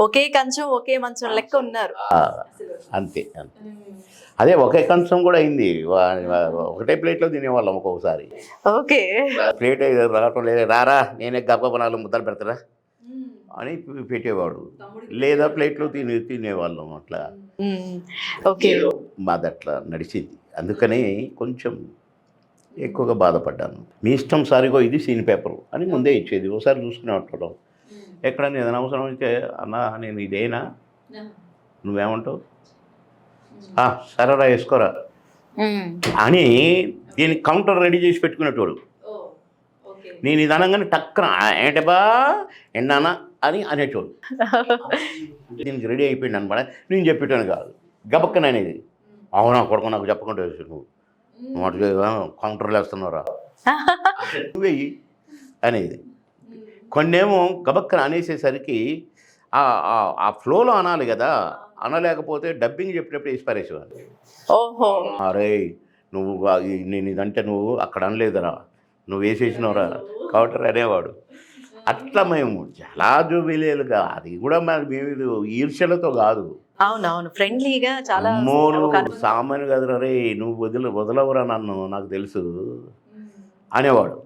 ఒకే కంచం ఒకే మంచం లెక్క ఉన్నారు. ఆ, అంతే అంతే. అదే ఒకే కంచం కూడా అయింది. ఒకటే ప్లేట్లో తినేవాళ్ళం ఒక్కొక్కసారి. ఓకే. ప్లేట్ రావటం లేదు, రారా నేనే గబగబా 4 ముద్దలు పెడతారా అని పెట్టేవాడు. లేదా ప్లేట్లో తినేవాళ్ళం అట్లా. ఓకే. మాది అట్లా నడిచింది. అందుకని కొంచెం ఎక్కువగా బాధపడ్డాను. మీ ఇష్టం సారిగో ఇది సీన్ పేపరు అని ముందే ఇచ్చేది. ఒకసారి చూసుకునే ఉంటాడు. ఎక్కడైనా ఏదైనా అవసరం అయితే అన్నా నేను ఇదేనా నువ్వేమంటావు, సరేరా వేసుకోరా అని దీనికి కౌంటర్ రెడీ చేసి పెట్టుకునేటోడు. నేను ఇది అనగానే టక్కన ఏంటి బా ఎండానా అని అనేటోడు. దీనికి రెడీ అయిపోయింది అనమాట. నేను చెప్పేటాను కాదు, గబక్కన అనేది. అవునా కొడుకు నాకు చెప్పకుండా నువ్వు కౌంటర్లు వేస్తున్నావురా నువ్వేయి అనేది. కొన్నేమో గబక్కన అనేసేసరికి ఆ ఫ్లోలో అనాలి కదా, అనలేకపోతే డబ్బింగ్ చెప్పినప్పుడు వేసి పారేసేవాడు. ఓహో. అరే నువ్వు నేను ఇదంటే నువ్వు అక్కడ అనలేదురా, నువ్వు వేసేసినవరా కౌంటర్ అనేవాడు. అట్లా మేము చాలా జూబిలీలుగా, అది కూడా మేము ఈర్ష్యలతో కాదు. అవునవును, ఫ్రెండ్లీగా చాలా. అమ్మోను సామాన్య కదరా రే, నువ్వు వదలవురా నన్ను నాకు తెలుసు అనేవాడు.